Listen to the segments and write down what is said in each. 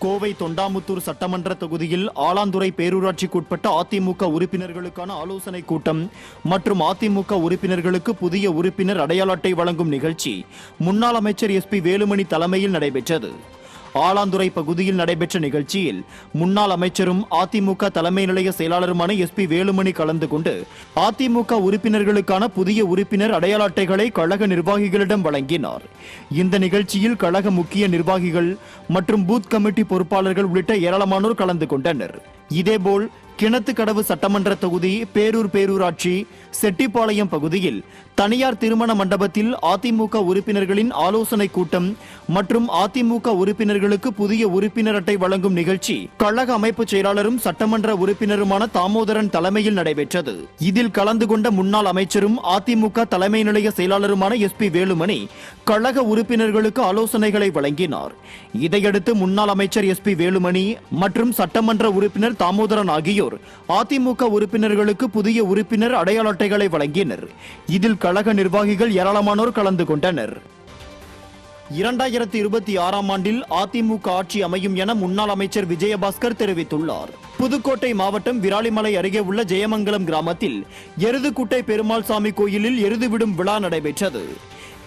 கோவை தொண்டாமுத்தூர் சட்டமன்ற தொகுதியில் ஆலாந்துறை பேரூராட்சிக்குட்பட்ட அதிமுக உறுப்பினர்களுக்கான ஆலோசனை கூட்டம் மற்றும் அதிமுக உறுப்பினர்களுக்கு புதிய உறுப்பினர் அடையாள அட்டை வழங்கும் நிகழ்ச்சி முன்னாள் அமைச்சர் SP வேலுமணி தலைமையில் நடைபெற்றது. ஆலாந்துறை பகுதியில் நடைபெற்ற நிகழ்ச்சியில் முன்னாள் அமைச்சரும் அதிமுக தலைமை நிலைய செயலாளருமான SP வேலுமணி கலந்து கொண்டு அதிமுக உறுப்பினர்களுக்கான புதிய உறுப்பினர் அடையாள அட்டைகளை கழக நிர்வாகிகளிடம் வழங்கினார். இந்த நிகழ்ச்சியில் கழக முக்கிய நிர்வாகிகள் மற்றும் பூத் கமிட்டி பொறுப்பாளர்கள் உள்ளிட்ட ஏராளமானோர் கலந்து கொண்டனர். இதேபோல் கிணத்துக்கடவு சட்டமன்ற தொகுதி பேரூர் பேரூராட்சி செட்டிப்பாளையம் பகுதியில் தனியார் திருமண மண்டபத்தில் அதிமுக உறுப்பினர்களின் ஆலோசனை கூட்டம் மற்றும் அதிமுக உறுப்பினர்களுக்கு புதிய உறுப்பினர் அட்டை வழங்கும் நிகழ்ச்சி கழக அமைப்பு செயலாளரும் சட்டமன்ற உறுப்பினருமான தாமோதரன் தலைமையில் நடைபெற்றது. இதில் கலந்து கொண்ட முன்னாள் அமைச்சரும் அதிமுக தலைமை நிலைய செயலாளருமான SP வேலுமணி கழக உறுப்பினர்களுக்கு ஆலோசனைகளை வழங்கினார். இதையடுத்து முன்னாள் அமைச்சர் SP வேலுமணி மற்றும் சட்டமன்ற உறுப்பினர் தாமோதரன் ஆகியோர் அதிமுக உறுப்பினர்களுக்கு புதிய உறுப்பினர் அடையாள அட்டைகளை வழங்கினர். இதில் கழக நிர்வாகிகள் ஏராளமானோர் கலந்து கொண்டனர். 2026ஆம் ஆண்டில் அதிமுக ஆட்சி அமையும் என முன்னாள் அமைச்சர் விஜயபாஸ்கர் தெரிவித்துள்ளார். புதுக்கோட்டை மாவட்டம் விராலிமலை அருகே உள்ள ஜெயமங்கலம் கிராமத்தில் எருதுக்குட்டை பெருமாள் சாமி கோயிலில் எருது விடும் விழா நடைபெற்றது.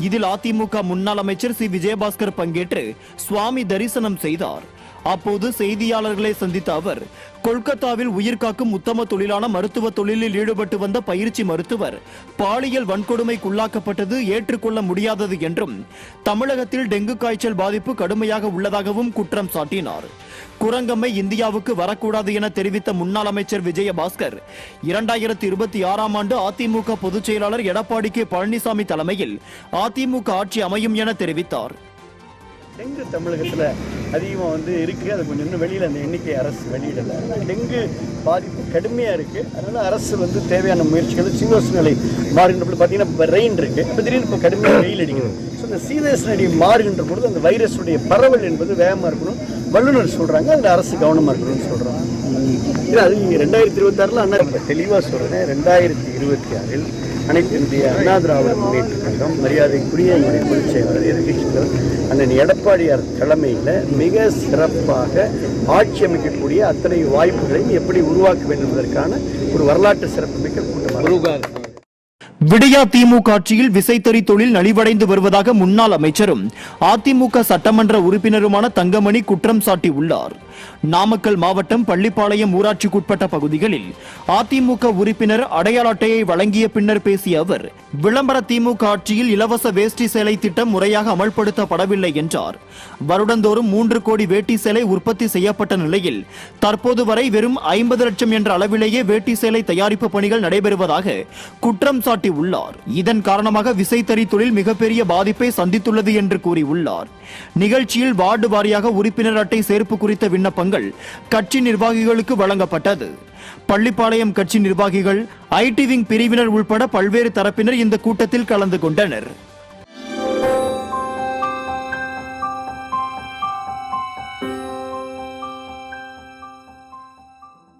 இதில் அதிமுக முன்னாள் அமைச்சர் விஜயபாஸ்கர் பங்கேற்று சுவாமி தரிசனம் செய்தார். அப்போது செய்தியாளர்களை சந்தித்த அவர் கொல்கத்தாவில் உயிர்காக்கும் உத்தம தொழிலான மருத்துவ தொழிலில் ஈடுபட்டு வந்த பயிற்சி மருத்துவர் பாலியல் வன்கொடுமைக்குள்ளாக்கப்பட்டது ஏற்றுக்கொள்ள முடியாதது என்றும் தமிழகத்தில் டெங்கு காய்ச்சல் பாதிப்பு கடுமையாக உள்ளதாகவும் குற்றம் சாட்டினார். குரங்கம்மை இந்தியாவுக்கு வரக்கூடாது என தெரிவித்த முன்னாள் அமைச்சர் விஜயபாஸ்கர் 2026ஆம் ஆண்டு அதிமுக பொதுச் செயலாளர் எடப்பாடி K பழனிசாமி தலைமையில் அதிமுக ஆட்சி அமையும் என தெரிவித்தார். டெங்கு தமிழகத்தில் அதிகமாக இருக்குது. அது கொஞ்சம் இன்னும் வெளியில் அந்த எண்ணிக்கை அரசு வெளியிடலை. டெங்கு பாதிப்பு கடுமையாக இருக்குது. அதனால் அரசு தேவையான முயற்சிகள் சீதோஷ்ண நிலை மாறுகின்ற பார்த்தீங்கன்னா இப்போ ரெயின் இருக்குது. இப்போ திடீர்னு இப்போ கடுமையாக வெயில் அடிக்கணும். ஸோ இந்த சீதோஷ்ண நிலை மாறுகின்ற பொழுது அந்த வைரஸுடைய பரவல் என்பது வேகமாக இருக்கணும் வல்லுநர் சொல்கிறாங்க. அதில் அரசு கவனமாக இருக்கணும்னு சொல்கிறோம். இல்லை அது 2026 அண்ணா ரொம்ப தெளிவாக சொல்கிறேன். 2026 அனைத்து இந்திய அண்ணா திராவிட முன்னேற்ற கழகம் மரியாதைக்குரிய எங்களுடைய பொதுச் செயலாளர் எதிர்க்கட்சிகள் அண்ணன் எடப்பாடியார் தலைமையில் மிக சிறப்பாக ஆட்சி அமைக்கக்கூடிய அத்தனை வாய்ப்புகளையும் எப்படி உருவாக்க வேண்டும் என்பதற்கான ஒரு வரலாற்று சிறப்புமிக்க கூட்டமாக விடியா திமுக ஆட்சியில் விசைத்தறி தொழில் நலிவடைந்து வருவதாக முன்னாள் அமைச்சரும் அதிமுக சட்டமன்ற உறுப்பினருமான தங்கமணி குற்றம் சாட்டியுள்ளார். நாமக்கல் மாவட்டம் பள்ளிப்பாளையம் ஊராட்சிக்குட்பட்ட பகுதிகளில் அதிமுக உறுப்பினர் அடையாள அட்டையை வழங்கிய பின்னர் பேசிய அவர் விளம்பர திமுக ஆட்சியில் இலவச வேஷ்டி சேலை திட்டம் முறையாக அமல்படுத்தப்படவில்லை என்றார். வருடந்தோறும் 3 கோடி வேட்டி சேலை உற்பத்தி செய்யப்பட்ட நிலையில் தற்போது வரை வெறும் 50 லட்சம் என்ற அளவிலேயே வேட்டி சேலை தயாரிப்பு பணிகள் நடைபெறுவதாக குற்றம் சாட்டியுள்ளார். இதன் காரணமாக விசைத்தறி தொழில் மிகப்பெரிய பாதிப்பை சந்தித்துள்ளது என்று கூறியுள்ளார். நிகழ்ச்சியில் வார்டு வாரியாக உறுப்பினர் அட்டை சேர்ப்பு குறித்த விண்ணப்பங்கள் கட்சி நிர்வாகிகளுக்கு வழங்கப்பட்டது. பள்ளிப்பாளையம் கட்சி நிர்வாகிகள் IT விங் பிரிவினர் உள்பட பல்வேறு தரப்பினர் இந்த கூட்டத்தில் கலந்து கொண்டனர்.